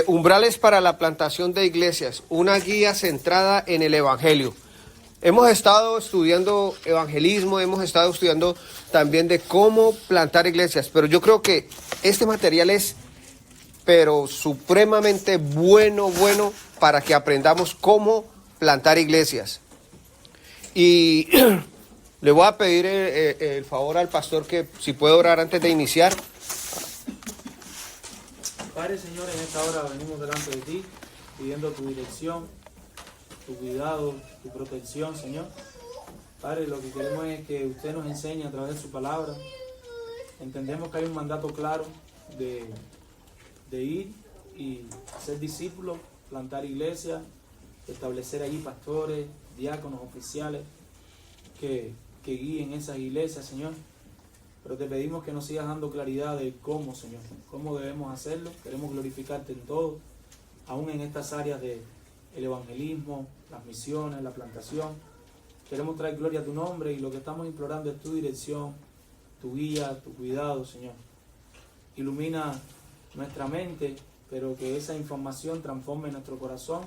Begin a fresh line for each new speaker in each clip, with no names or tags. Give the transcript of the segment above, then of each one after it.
Umbrales para la plantación de iglesias, una guía centrada en el Evangelio. Hemos estado estudiando evangelismo, hemos estado estudiando también de cómo plantar iglesias, pero yo creo que este material es, pero supremamente bueno para que aprendamos cómo plantar iglesias. Y le voy a pedir el favor al pastor que si puede orar antes de iniciar.
Padre, Señor, en esta hora venimos delante de ti, pidiendo tu dirección, tu cuidado, tu protección, Señor. Padre, lo que queremos es que usted nos enseñe a través de su palabra. Entendemos que hay un mandato claro de ir y ser discípulos, plantar iglesias, establecer allí pastores, diáconos, oficiales que guíen esas iglesias, Señor. Pero te pedimos que nos sigas dando claridad de cómo, Señor, cómo debemos hacerlo. Queremos glorificarte en todo, aún en estas áreas del evangelismo, las misiones, la plantación. Queremos traer gloria a tu nombre y lo que estamos implorando es tu dirección, tu guía, tu cuidado, Señor. Ilumina nuestra mente, pero que esa información transforme nuestro corazón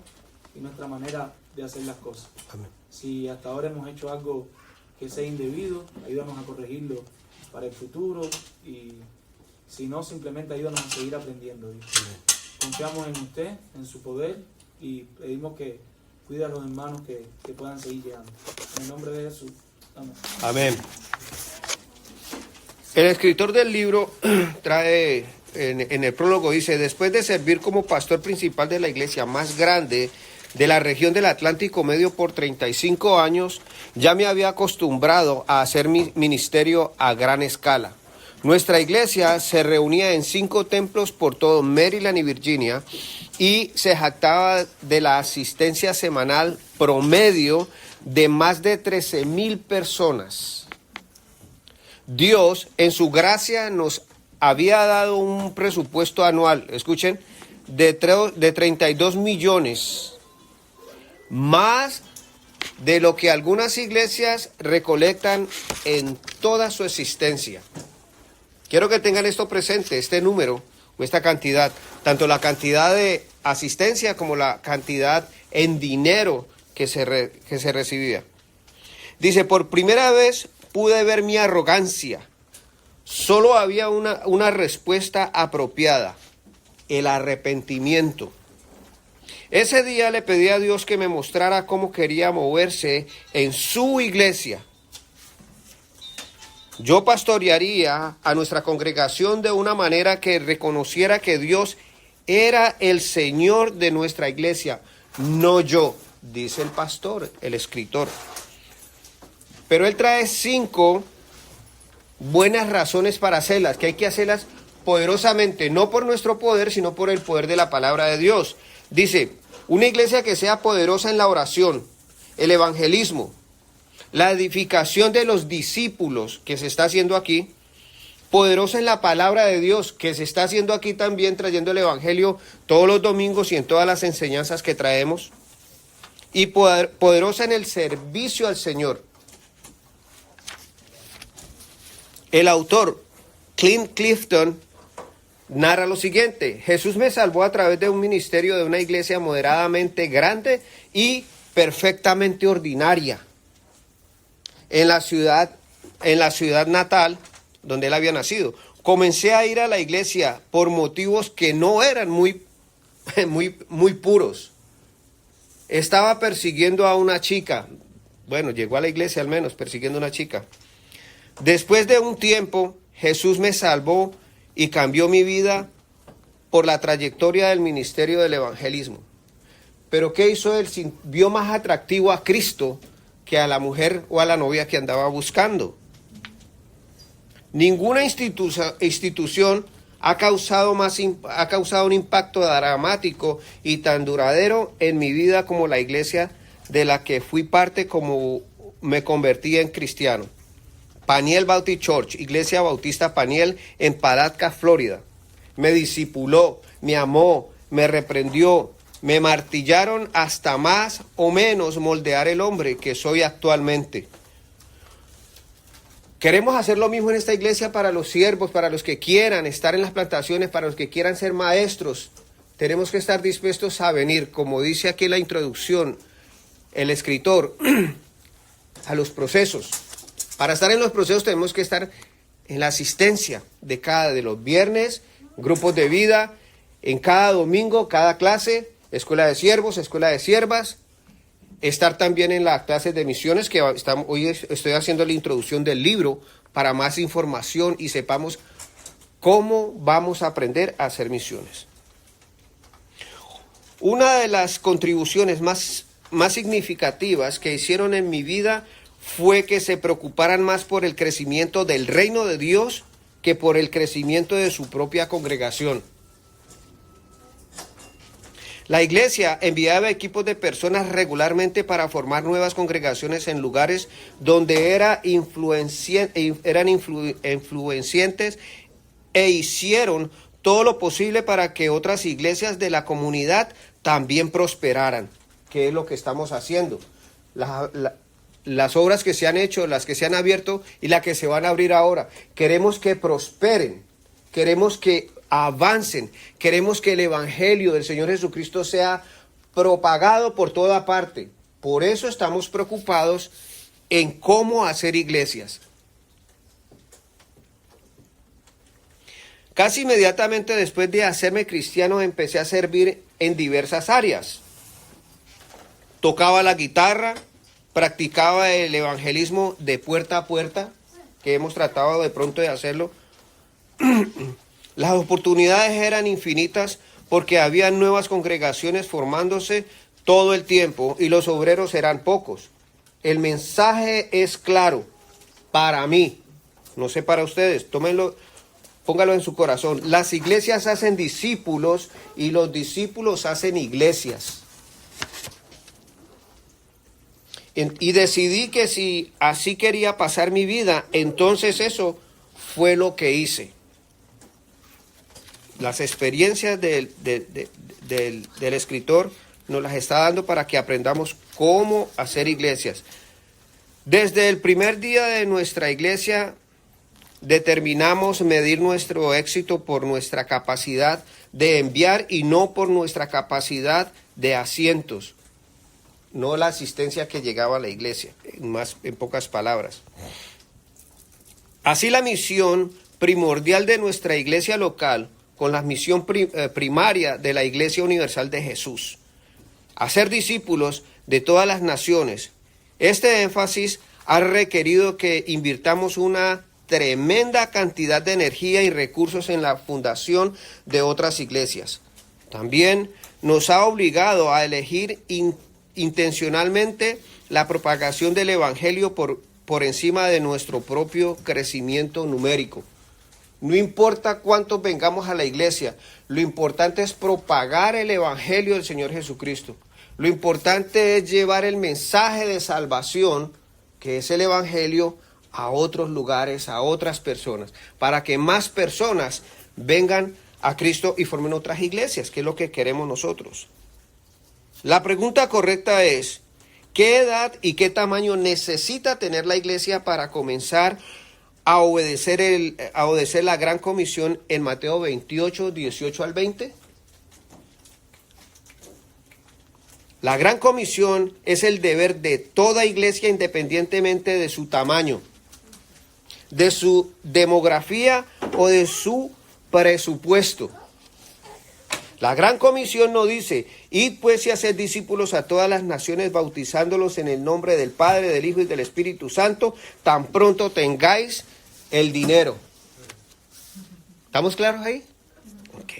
y nuestra manera de hacer las cosas.
Amén.
Si hasta ahora hemos hecho algo que sea indebido, ayúdanos a corregirlo para el futuro, y si no, simplemente ayúdanos a seguir aprendiendo, Dios. Confiamos en usted, en su poder, y pedimos que cuide a los hermanos que puedan seguir llegando. En el nombre de Jesús. Amén.
Amén. El escritor del libro trae, en el prólogo dice: después de servir como pastor principal de la iglesia más grande de la región del Atlántico Medio por 35 años, ya me había acostumbrado a hacer mi ministerio a gran escala. Nuestra iglesia se reunía en 5 templos por todo Maryland y Virginia y se jactaba de la asistencia semanal promedio de más de 13,000 personas. Dios, en su gracia, nos había dado un presupuesto anual, escuchen, de 32 millones, más de lo que algunas iglesias recolectan en toda su existencia. Quiero que tengan esto presente, este número o esta cantidad, tanto la cantidad de asistencia como la cantidad en dinero que se recibía. Dice: por primera vez pude ver mi arrogancia. Solo había una respuesta apropiada: el arrepentimiento. Ese día le pedí a Dios que me mostrara cómo quería moverse en su iglesia. Yo pastorearía a nuestra congregación de una manera que reconociera que Dios era el Señor de nuestra iglesia, no yo, dice el pastor, el escritor. Pero él trae 5 buenas razones para hacerlas, que hay que hacerlas poderosamente, no por nuestro poder, sino por el poder de la palabra de Dios. Dice: una iglesia que sea poderosa en la oración, el evangelismo, la edificación de los discípulos, que se está haciendo aquí, poderosa en la palabra de Dios, que se está haciendo aquí también, trayendo el evangelio todos los domingos y en todas las enseñanzas que traemos, y poderosa en el servicio al Señor. El autor, Clint Clifton, narra lo siguiente: Jesús me salvó a través de un ministerio de una iglesia moderadamente grande y perfectamente ordinaria en la ciudad natal donde él había nacido. Comencé a ir a la iglesia por motivos que no eran muy puros. Estaba persiguiendo a una chica. Bueno, llegó a la iglesia al menos persiguiendo a una chica. Después de un tiempo, Jesús me salvó y cambió mi vida por la trayectoria del ministerio del evangelismo. Pero ¿qué hizo él? Vio más atractivo a Cristo que a la mujer o a la novia que andaba buscando. Ninguna institución ha causado un impacto dramático y tan duradero en mi vida como la iglesia de la que fui parte como me convertí en cristiano. Paniel Baptist Church, Iglesia Bautista Paniel, en Palatka, Florida. Me discipuló, me amó, me reprendió, me martillaron hasta más o menos moldear el hombre que soy actualmente. Queremos hacer lo mismo en esta iglesia para los siervos, para los que quieran estar en las plantaciones, para los que quieran ser maestros tenemos que estar dispuestos a venir, como dice aquí en la introducción el escritor, a los procesos. Para estar en los procesos tenemos que estar en la asistencia de los viernes, grupos de vida, en cada domingo, cada clase, escuela de siervos, escuela de siervas, estar también en las clases de misiones, que hoy estoy haciendo la introducción del libro para más información y sepamos cómo vamos a aprender a hacer misiones. Una de las contribuciones más significativas que hicieron en mi vida fue que se preocuparan más por el crecimiento del reino de Dios que por el crecimiento de su propia congregación. La iglesia enviaba equipos de personas regularmente para formar nuevas congregaciones en lugares donde eran influyentes e hicieron todo lo posible para que otras iglesias de la comunidad también prosperaran, que es lo que estamos haciendo. Las obras que se han hecho, las que se han abierto y las que se van a abrir ahora, queremos que prosperen, queremos que avancen, queremos que el evangelio del Señor Jesucristo sea propagado por toda parte. Por eso estamos preocupados en cómo hacer iglesias. Casi inmediatamente después de hacerme cristiano empecé a servir en diversas áreas. Tocaba la guitarra, practicaba el evangelismo de puerta a puerta, que hemos tratado de pronto de hacerlo. Las oportunidades eran infinitas porque había nuevas congregaciones formándose todo el tiempo y los obreros eran pocos. El mensaje es claro para mí, no sé para ustedes, tómenlo, póngalo en su corazón. Las iglesias hacen discípulos y los discípulos hacen iglesias. Y decidí que si así quería pasar mi vida, entonces eso fue lo que hice. Las experiencias del escritor nos las está dando para que aprendamos cómo hacer iglesias. Desde el primer día de nuestra iglesia determinamos medir nuestro éxito por nuestra capacidad de enviar y no por nuestra capacidad de asientos, no la asistencia que llegaba a la iglesia, en pocas palabras. Así la misión primordial de nuestra iglesia local con la misión primaria de la Iglesia Universal de Jesús, hacer discípulos de todas las naciones. Este énfasis ha requerido que invirtamos una tremenda cantidad de energía y recursos en la fundación de otras iglesias. También nos ha obligado a elegir intencionalmente la propagación del Evangelio por encima de nuestro propio crecimiento numérico. No importa cuántos vengamos a la iglesia, lo importante es propagar el evangelio del Señor Jesucristo. Lo importante es llevar el mensaje de salvación, que es el evangelio, a otros lugares, a otras personas, para que más personas vengan a Cristo y formen otras iglesias, que es lo que queremos nosotros. La pregunta correcta es, ¿qué edad y qué tamaño necesita tener la iglesia para comenzar a obedecer la gran comisión en Mateo 28, 18 al 20? La gran comisión es el deber de toda iglesia independientemente de su tamaño, de su demografía o de su presupuesto. La gran comisión no dice, id pues y haced discípulos a todas las naciones bautizándolos en el nombre del Padre, del Hijo y del Espíritu Santo, tan pronto tengáis el dinero. ¿Estamos claros ahí? Ok.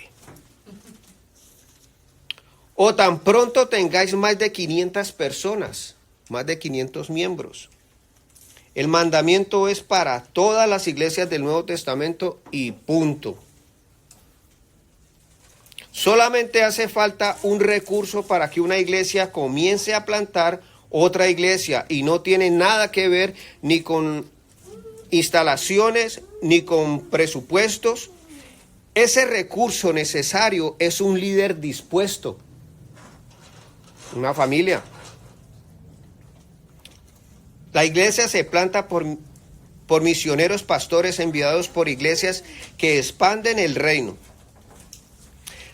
O tan pronto tengáis más de 500 personas, más de 500 miembros. El mandamiento es para todas las iglesias del Nuevo Testamento y punto. Solamente hace falta un recurso para que una iglesia comience a plantar otra iglesia y no tiene nada que ver ni con instalaciones ni con presupuestos. Ese recurso necesario es un líder dispuesto, una familia. La iglesia se planta por misioneros pastores enviados por iglesias que expanden el reino.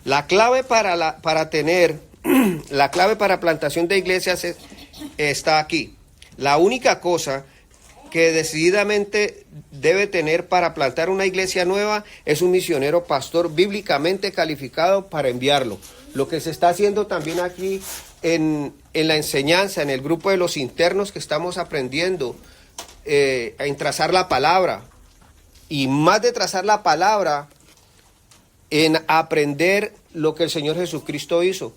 La clave para tener, la clave para plantación de iglesias está aquí. La única cosa que decididamente debe tener para plantar una iglesia nueva es un misionero pastor bíblicamente calificado para enviarlo. Lo que se está haciendo también aquí en la enseñanza, en el grupo de los internos que estamos aprendiendo en trazar la palabra, y más de trazar la palabra, en aprender lo que el Señor Jesucristo hizo.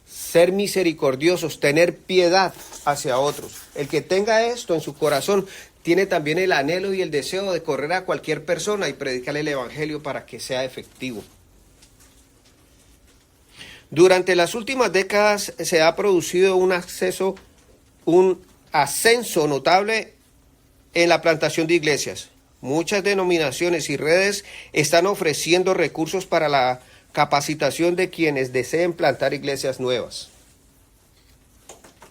Ser misericordiosos, tener piedad hacia otros. El que tenga esto en su corazón tiene también el anhelo y el deseo de correr a cualquier persona y predicarle el evangelio para que sea efectivo. Durante las últimas décadas se ha producido un ascenso notable en la plantación de iglesias. Muchas denominaciones y redes están ofreciendo recursos para la capacitación de quienes deseen plantar iglesias nuevas.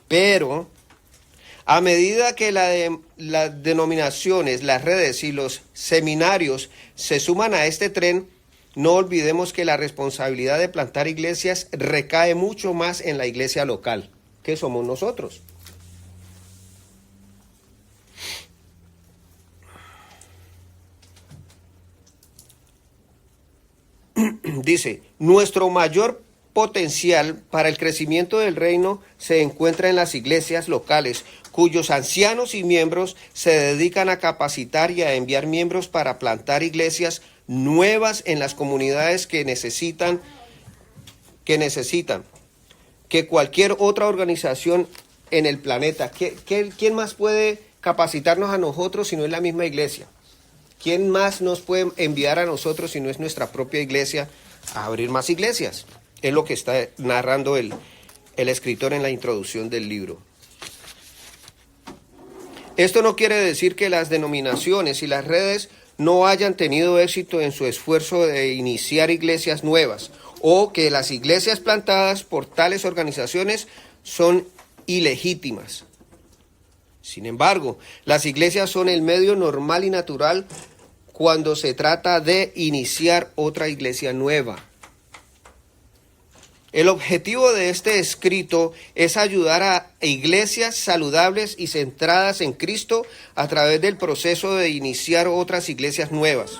Pero a medida que las denominaciones, las redes y los seminarios se suman a este tren, no olvidemos que la responsabilidad de plantar iglesias recae mucho más en la iglesia local, que somos nosotros. Dice, nuestro mayor potencial para el crecimiento del reino se encuentra en las iglesias locales, cuyos ancianos y miembros se dedican a capacitar y a enviar miembros para plantar iglesias nuevas en las comunidades que necesitan que cualquier otra organización en el planeta. ¿Quién más puede capacitarnos a nosotros si no es la misma iglesia? ¿Quién más nos puede enviar a nosotros si no es nuestra propia iglesia a abrir más iglesias? Es lo que está narrando el escritor en la introducción del libro. Esto no quiere decir que las denominaciones y las redes no hayan tenido éxito en su esfuerzo de iniciar iglesias nuevas, o que las iglesias plantadas por tales organizaciones son ilegítimas. Sin embargo, las iglesias son el medio normal y natural cuando se trata de iniciar otra iglesia nueva. El objetivo de este escrito es ayudar a iglesias saludables y centradas en Cristo a través del proceso de iniciar otras iglesias nuevas.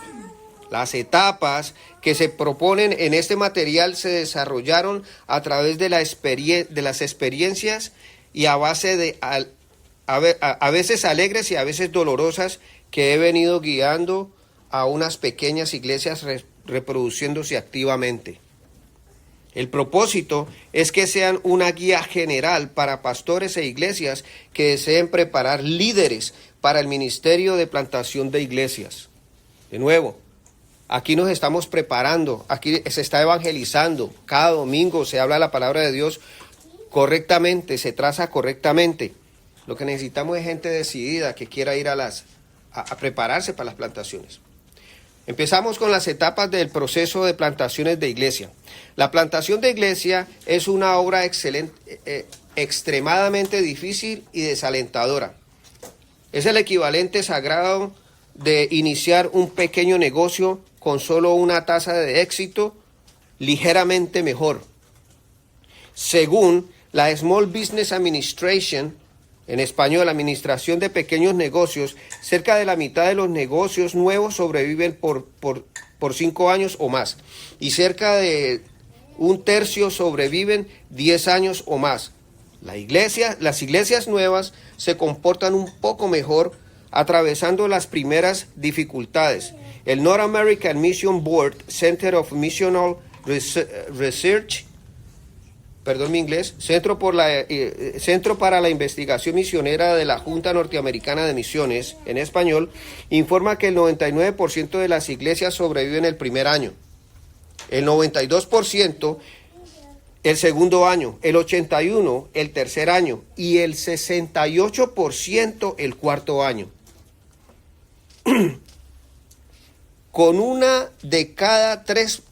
Las etapas que se proponen en este material se desarrollaron a través de las experiencias y a base de a veces alegres y a veces dolorosas que he venido guiando a unas pequeñas iglesias reproduciéndose activamente. El propósito es que sean una guía general para pastores e iglesias que deseen preparar líderes para el ministerio de plantación de iglesias. De nuevo, aquí nos estamos preparando, aquí se está evangelizando, cada domingo se habla la palabra de Dios correctamente, se traza correctamente. Lo que necesitamos es gente decidida que quiera ir a prepararse para las plantaciones. Empezamos con las etapas del proceso de plantaciones de iglesia. La plantación de iglesia es una obra extremadamente difícil y desalentadora. Es el equivalente sagrado de iniciar un pequeño negocio con solo una tasa de éxito ligeramente mejor. Según la Small Business Administration, en español, Administración de Pequeños Negocios, cerca de la mitad de los negocios nuevos sobreviven por 5 años o más, y cerca de un tercio sobreviven 10 años o más. Las iglesias nuevas se comportan un poco mejor, atravesando las primeras dificultades. El North American Mission Board Center of Missional Research, Centro para la Investigación Misionera de la Junta Norteamericana de Misiones, en español, informa que el 99% de las iglesias sobreviven el primer año, el 92% el segundo año, el 81% el tercer año y el 68% el cuarto año. Con uno de cada tres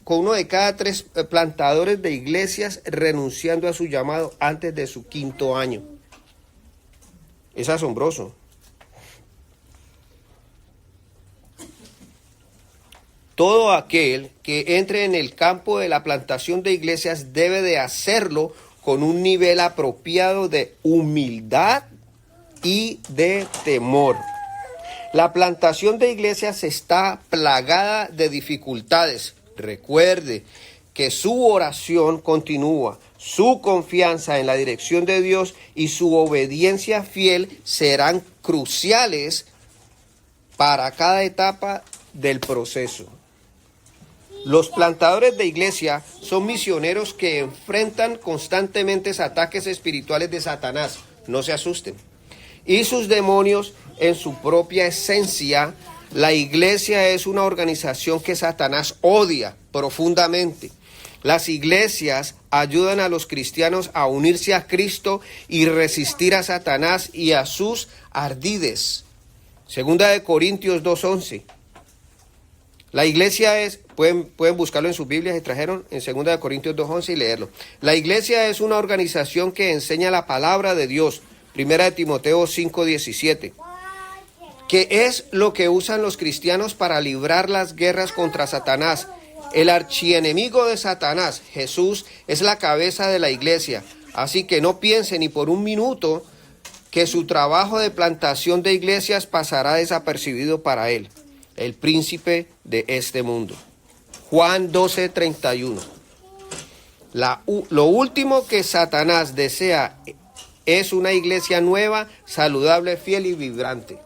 plantadores de iglesias renunciando a su llamado antes de su quinto año. Es asombroso. Todo aquel que entre en el campo de la plantación de iglesias debe de hacerlo con un nivel apropiado de humildad y de temor. La plantación de iglesias está plagada de dificultades. Recuerde que su oración continúa, su confianza en la dirección de Dios y su obediencia fiel serán cruciales para cada etapa del proceso. Los plantadores de iglesia son misioneros que enfrentan constantemente ataques espirituales de Satanás. No se asusten. Y sus demonios en su propia esencia. La iglesia es una organización que Satanás odia profundamente. Las iglesias ayudan a los cristianos a unirse a Cristo y resistir a Satanás y a sus ardides. Segunda de Corintios 2:11. La iglesia es, pueden buscarlo en sus Biblias si trajeron, en 2 de Corintios 2:11 y leerlo. La iglesia es una organización que enseña la palabra de Dios. 1 de Timoteo 5:17. ¿Qué es lo que usan los cristianos para librar las guerras contra Satanás? El archienemigo de Satanás, Jesús, es la cabeza de la iglesia. Así que no piense ni por un minuto que su trabajo de plantación de iglesias pasará desapercibido para él, el príncipe de este mundo. Juan 12:31. Lo último que Satanás desea es una iglesia nueva, saludable, fiel y vibrante.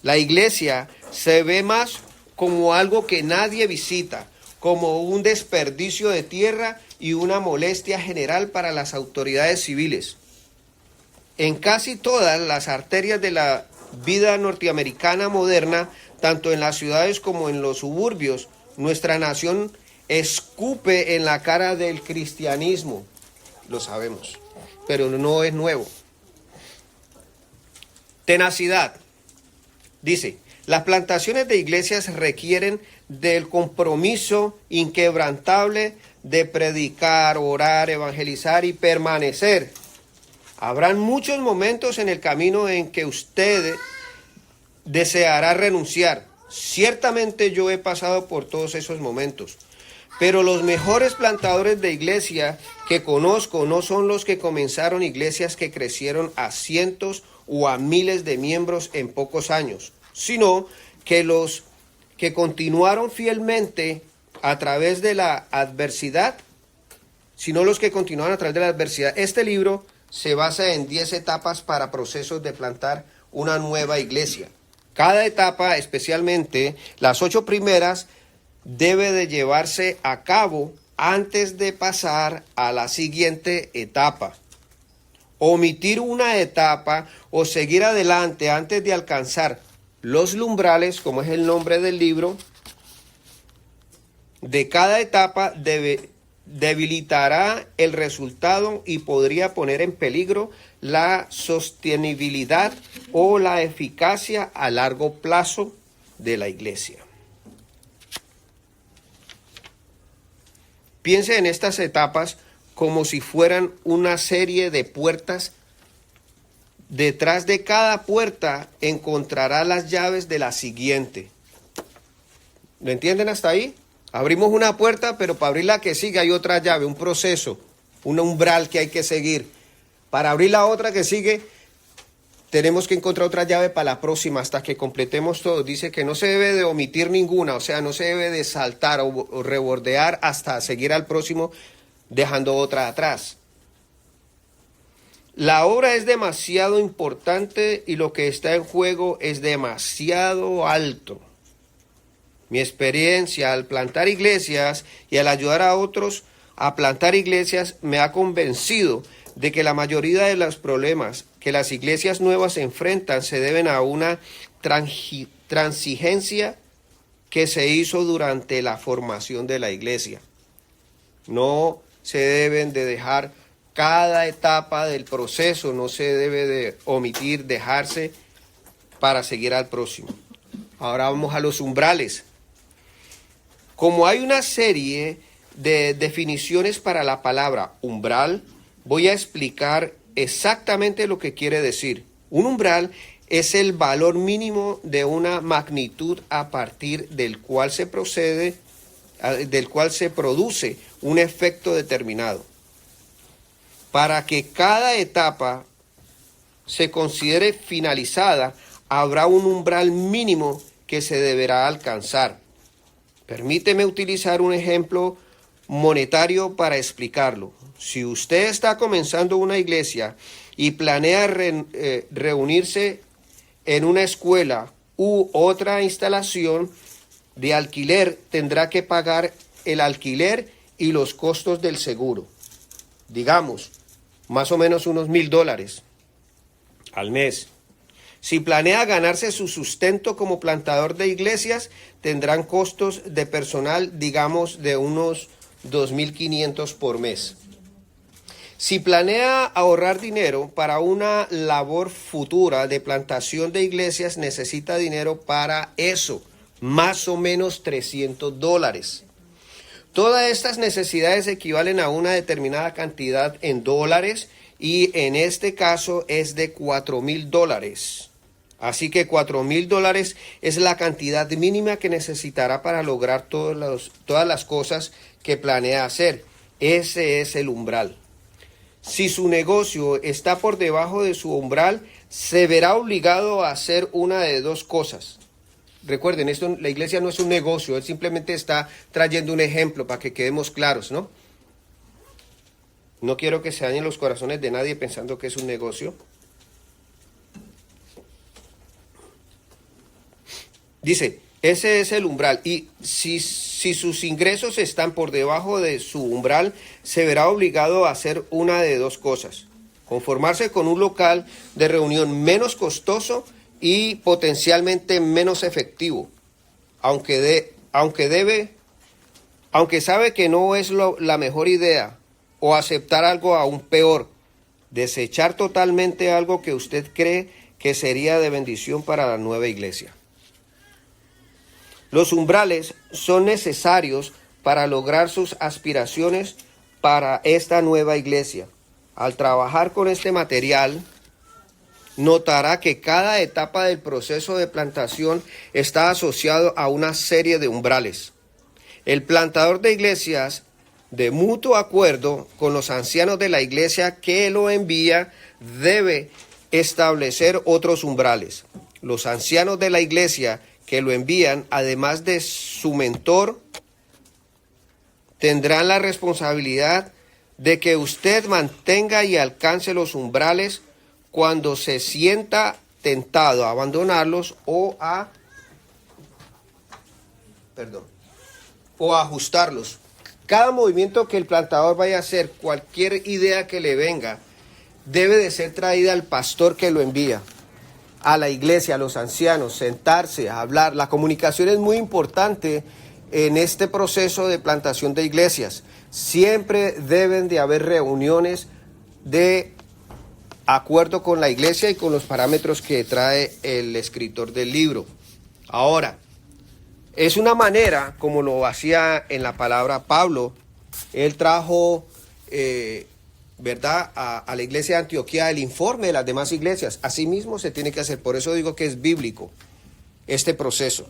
La iglesia se ve más como algo que nadie visita, como un desperdicio de tierra y una molestia general para las autoridades civiles. En casi todas las arterias de la vida norteamericana moderna, tanto en las ciudades como en los suburbios, nuestra nación escupe en la cara del cristianismo. Lo sabemos, pero no es nuevo. Tenacidad. Dice, las plantaciones de iglesias requieren del compromiso inquebrantable de predicar, orar, evangelizar y permanecer. Habrán muchos momentos en el camino en que usted deseará renunciar. Ciertamente yo he pasado por todos esos momentos. Pero los mejores plantadores de iglesia que conozco no son los que comenzaron iglesias que crecieron a cientos o a miles de miembros en pocos años, sino que los que continuaron fielmente a través de la adversidad, Este libro se basa en 10 etapas para procesos de plantar una nueva iglesia. Cada etapa, especialmente las 8 primeras, debe de llevarse a cabo antes de pasar a la siguiente etapa. Omitir una etapa o seguir adelante antes de alcanzar los umbrales, como es el nombre del libro, de cada etapa debilitará el resultado y podría poner en peligro la sostenibilidad o la eficacia a largo plazo de la iglesia. Piense en estas etapas como si fueran una serie de puertas. Detrás de cada puerta encontrará las llaves de la siguiente. ¿Lo entienden hasta ahí? Abrimos una puerta, pero para abrir la que sigue hay otra llave, un proceso, un umbral que hay que seguir. Para abrir la otra que sigue, tenemos que encontrar otra llave para la próxima hasta que completemos todo. Dice que no se debe de omitir ninguna, o sea, no se debe de saltar o rebordear hasta seguir al próximo, dejando otra atrás. La obra es demasiado importante y lo que está en juego es demasiado alto. Mi experiencia al plantar iglesias y al ayudar a otros a plantar iglesias me ha convencido de que la mayoría de los problemas que las iglesias nuevas enfrentan se deben a una transigencia que se hizo durante la formación de la iglesia. No se deben de dejar cada etapa del proceso, no se debe de omitir, dejarse para seguir al próximo. Ahora vamos a los umbrales. Como hay una serie de definiciones para la palabra umbral, voy a explicar exactamente lo que quiere decir. Un umbral es el valor mínimo de una magnitud a partir del cual se produce un efecto determinado. Para que cada etapa se considere finalizada, habrá un umbral mínimo que se deberá alcanzar. Permíteme utilizar un ejemplo monetario para explicarlo. Si usted está comenzando una iglesia y planea reunirse en una escuela u otra instalación de alquiler, tendrá que pagar el alquiler y los costos del seguro. Digamos, más o menos unos $1,000 al mes. Si planea ganarse su sustento como plantador de iglesias, tendrán costos de personal, digamos, de unos $2,500 por mes. Si planea ahorrar dinero para una labor futura de plantación de iglesias, necesita dinero para eso, más o menos $300. Todas estas necesidades equivalen a una determinada cantidad en dólares y en este caso es de $4,000. Así que $4,000 es la cantidad mínima que necesitará para lograr todas las cosas que planea hacer. Ese es el umbral. Si su negocio está por debajo de su umbral, se verá obligado a hacer una de dos cosas. Recuerden, la iglesia no es un negocio, él simplemente está trayendo un ejemplo para que quedemos claros, ¿no? No quiero que se dañen los corazones de nadie pensando que es un negocio. Dice, ese es el umbral, y si sus ingresos están por debajo de su umbral, se verá obligado a hacer una de dos cosas: conformarse con un local de reunión menos costoso y potencialmente menos efectivo, aunque sabe que no es la mejor idea, o aceptar algo aún peor, desechar totalmente algo que usted cree que sería de bendición para la nueva iglesia. Los umbrales son necesarios para lograr sus aspiraciones para esta nueva iglesia. Al trabajar con este material, notará que cada etapa del proceso de plantación está asociado a una serie de umbrales. El plantador de iglesias, de mutuo acuerdo con los ancianos de la iglesia que lo envía, debe establecer otros umbrales. Los ancianos de la iglesia que lo envían, además de su mentor, tendrán la responsabilidad de que usted mantenga y alcance los umbrales cuando se sienta tentado a abandonarlos o a ajustarlos. Cada movimiento que el plantador vaya a hacer, cualquier idea que le venga, debe de ser traída al pastor que lo envía, a la iglesia, a los ancianos, sentarse, a hablar. La comunicación es muy importante en este proceso de plantación de iglesias. Siempre deben de haber reuniones de acuerdo con la iglesia y con los parámetros que trae el escritor del libro. Ahora, es una manera, como lo hacía en la palabra Pablo. Él trajo, a la iglesia de Antioquía el informe de las demás iglesias. Así mismo se tiene que hacer. Por eso digo que es bíblico este proceso.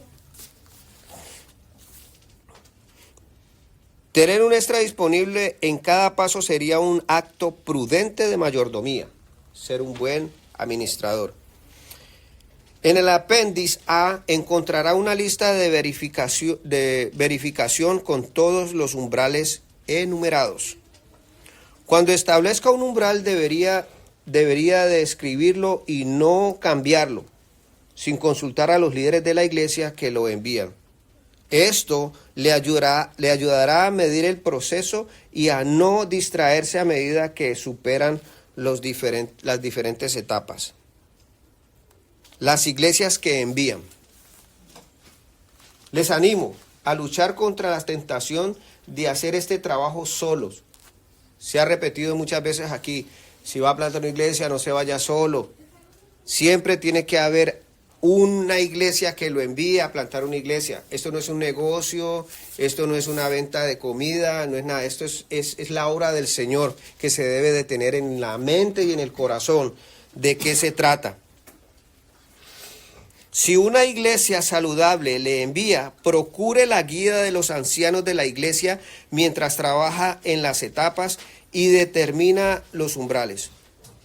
Tener un extra disponible en cada paso sería un acto prudente de mayordomía. Ser un buen administrador. En el apéndice A encontrará una lista de verificación con todos los umbrales enumerados. Cuando establezca un umbral debería de escribirlo y no cambiarlo, sin consultar a los líderes de la iglesia que lo envían. Esto le ayudará a medir el proceso y a no distraerse a medida que superan las diferentes etapas. Las iglesias que envían. Les animo a luchar contra la tentación de hacer este trabajo solos. Se ha repetido muchas veces aquí, si va a plantar una iglesia, no se vaya solo. Siempre tiene que haber una iglesia que lo envíe a plantar una iglesia. Esto no es un negocio, esto no es una venta de comida, no es nada. Esto es la obra del Señor que se debe de tener en la mente y en el corazón. ¿De qué se trata? Si una iglesia saludable le envía, procure la guía de los ancianos de la iglesia mientras trabaja en las etapas y determina los umbrales.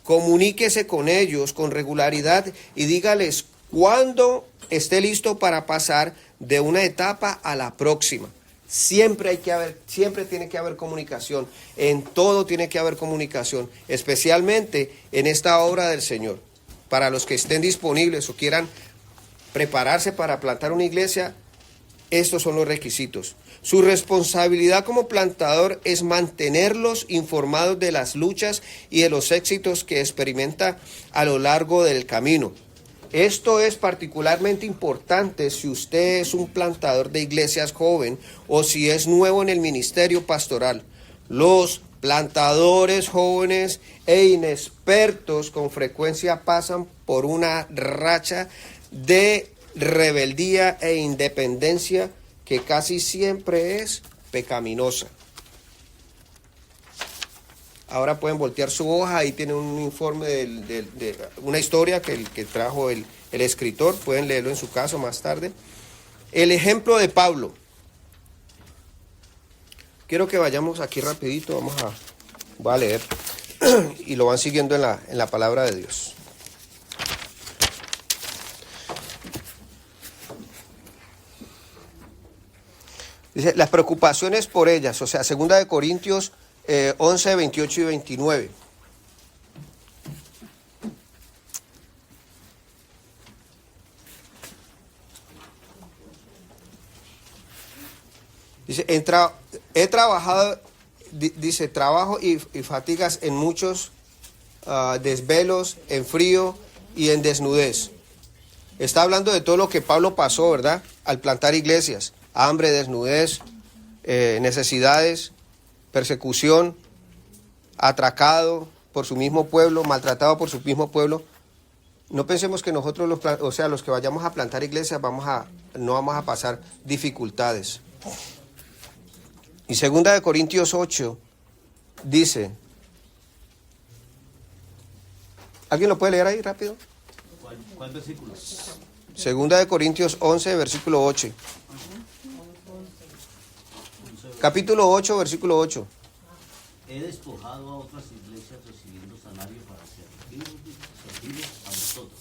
Comuníquese con ellos con regularidad y dígales cuándo esté listo para pasar de una etapa a la próxima. Siempre tiene que haber comunicación. En todo tiene que haber comunicación, especialmente en esta obra del Señor. Para los que estén disponibles o quieran prepararse para plantar una iglesia, estos son los requisitos. Su responsabilidad como plantador es mantenerlos informados de las luchas y de los éxitos que experimenta a lo largo del camino. Esto es particularmente importante si usted es un plantador de iglesias joven o si es nuevo en el ministerio pastoral. Los plantadores jóvenes e inexpertos con frecuencia pasan por una racha de rebeldía e independencia que casi siempre es pecaminosa. Ahora pueden voltear su hoja, ahí tienen un informe de una historia que trajo el escritor, pueden leerlo en su casa más tarde. El ejemplo de Pablo. Quiero que vayamos aquí rapidito, voy a leer y lo van siguiendo en la palabra de Dios. Dice, las preocupaciones por ellas, o sea, 2 Corintios 11, 28 y 29. Dice, he trabajado, dice, trabajo y fatigas en muchos desvelos, en frío y en desnudez. Está hablando de todo lo que Pablo pasó, ¿verdad? Al plantar iglesias. Hambre, desnudez, necesidades, persecución, atracado por su mismo pueblo, maltratado por su mismo pueblo. No pensemos que nosotros, los que vayamos a plantar iglesias, no vamos a pasar dificultades. Y 2 Corintios 8 dice, ¿alguien lo puede leer ahí rápido?
¿Cuál versículo?
2 Corintios 11, versículo 8. Capítulo 8, versículo 8.
He despojado a otras iglesias recibiendo salario para servirles a vosotros.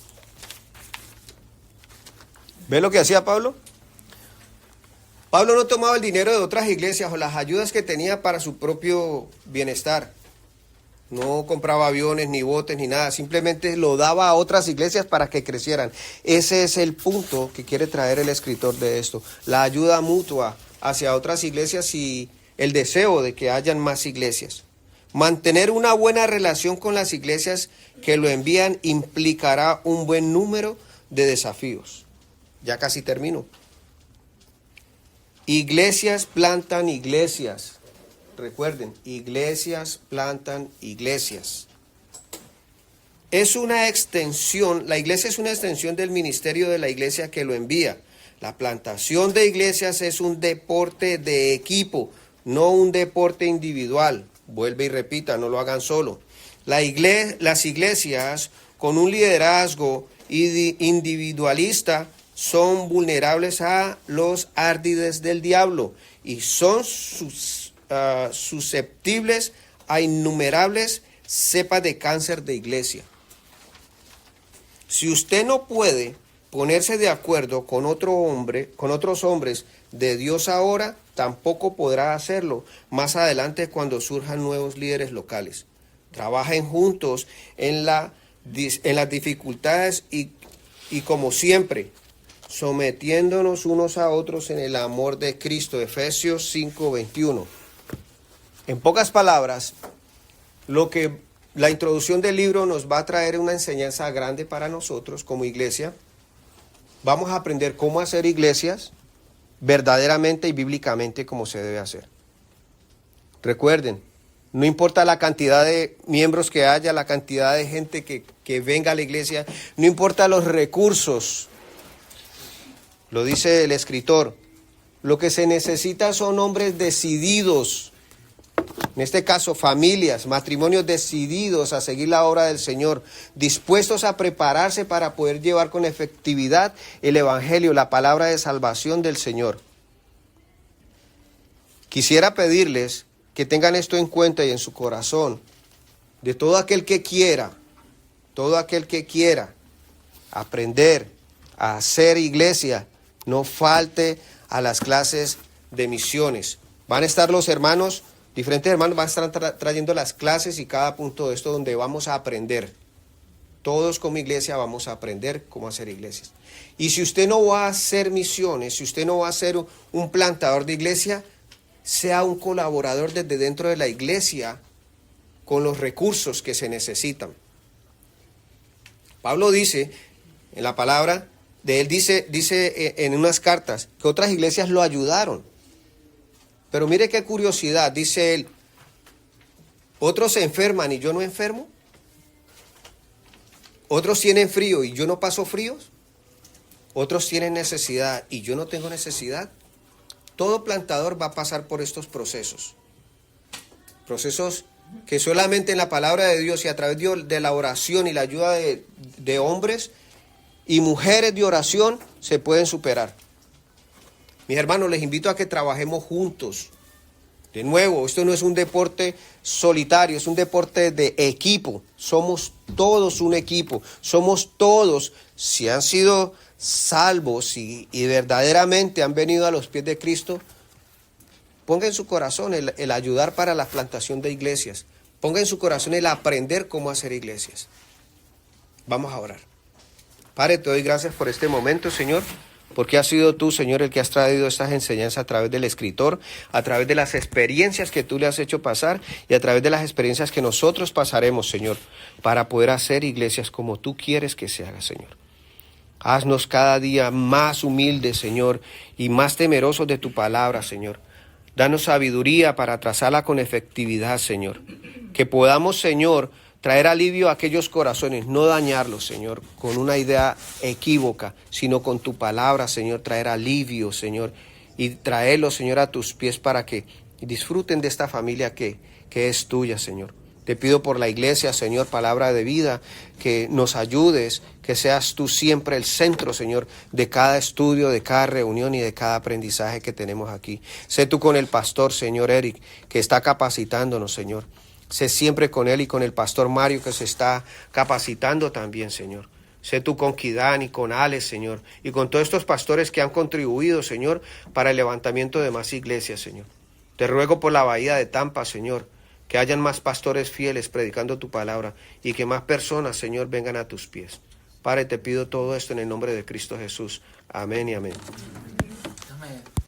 ¿Ve lo que hacía Pablo? Pablo no tomaba el dinero de otras iglesias o las ayudas que tenía para su propio bienestar. No compraba aviones, ni botes, ni nada. Simplemente lo daba a otras iglesias para que crecieran. Ese es el punto que quiere traer el escritor de esto. La ayuda mutua hacia otras iglesias y el deseo de que hayan más iglesias. Mantener una buena relación con las iglesias que lo envían implicará un buen número de desafíos. Ya casi termino. Iglesias plantan iglesias. Recuerden, iglesias plantan iglesias. Es una extensión, la iglesia es una extensión del ministerio de la iglesia que lo envía. La plantación de iglesias es un deporte de equipo, no un deporte individual. Vuelve y repita, no lo hagan solo. Las iglesias con un liderazgo individualista son vulnerables a los ardides del diablo y son susceptibles a innumerables cepas de cáncer de iglesia. Si usted no puede ponerse de acuerdo con otros hombres de Dios ahora, tampoco podrá hacerlo más adelante cuando surjan nuevos líderes locales. Trabajen juntos en las dificultades y como siempre, sometiéndonos unos a otros en el amor de Cristo. Efesios 5:21. En pocas palabras, la introducción del libro nos va a traer una enseñanza grande para nosotros como iglesia. Vamos a aprender cómo hacer iglesias verdaderamente y bíblicamente como se debe hacer. Recuerden, no importa la cantidad de miembros que haya, la cantidad de gente que venga a la iglesia, no importa los recursos, lo dice el escritor, lo que se necesita son hombres decididos En este caso, familias, matrimonios decididos a seguir la obra del Señor, dispuestos a prepararse para poder llevar con efectividad el Evangelio, la palabra de salvación del Señor. Quisiera pedirles que tengan esto en cuenta y en su corazón, de todo aquel que quiera aprender a hacer iglesia, no falte a las clases de misiones. Van a estar los hermanos, diferentes hermanos van a estar trayendo las clases y cada punto de esto donde vamos a aprender. Todos como iglesia vamos a aprender cómo hacer iglesias. Y si usted no va a hacer misiones, si usted no va a ser un plantador de iglesia, sea un colaborador desde dentro de la iglesia con los recursos que se necesitan. Pablo dice, en la palabra de él dice en unas cartas que otras iglesias lo ayudaron. Pero mire qué curiosidad, dice él, otros se enferman y yo no enfermo. Otros tienen frío y yo no paso fríos. Otros tienen necesidad y yo no tengo necesidad. Todo plantador va a pasar por estos procesos. Procesos que solamente en la palabra de Dios y a través de la oración y la ayuda de hombres y mujeres de oración se pueden superar. Mis hermanos, les invito a que trabajemos juntos. De nuevo, esto no es un deporte solitario, es un deporte de equipo. Somos todos un equipo. Somos todos, si han sido salvos y verdaderamente han venido a los pies de Cristo, ponga en su corazón el ayudar para la plantación de iglesias. Ponga en su corazón el aprender cómo hacer iglesias. Vamos a orar. Padre, te doy gracias por este momento, Señor, porque has sido tú, Señor, el que has traído estas enseñanzas a través del escritor, a través de las experiencias que tú le has hecho pasar y a través de las experiencias que nosotros pasaremos, Señor, para poder hacer iglesias como tú quieres que se haga, Señor. Haznos cada día más humildes, Señor, y más temerosos de tu palabra, Señor. Danos sabiduría para trazarla con efectividad, Señor. Que podamos, Señor, traer alivio a aquellos corazones, no dañarlos, Señor, con una idea equívoca, sino con tu palabra, Señor, traer alivio, Señor, y traerlos, Señor, a tus pies para que disfruten de esta familia que es tuya, Señor. Te pido por la iglesia, Señor, palabra de vida, que nos ayudes, que seas tú siempre el centro, Señor, de cada estudio, de cada reunión y de cada aprendizaje que tenemos aquí. Sé tú con el pastor, Señor Eric, que está capacitándonos, Señor. Sé siempre con él y con el pastor Mario, que se está capacitando también, Señor. Sé tú con Kidán y con Alex, Señor, y con todos estos pastores que han contribuido, Señor, para el levantamiento de más iglesias, Señor. Te ruego por la bahía de Tampa, Señor, que hayan más pastores fieles predicando tu palabra y que más personas, Señor, vengan a tus pies. Padre, te pido todo esto en el nombre de Cristo Jesús. Amén y amén.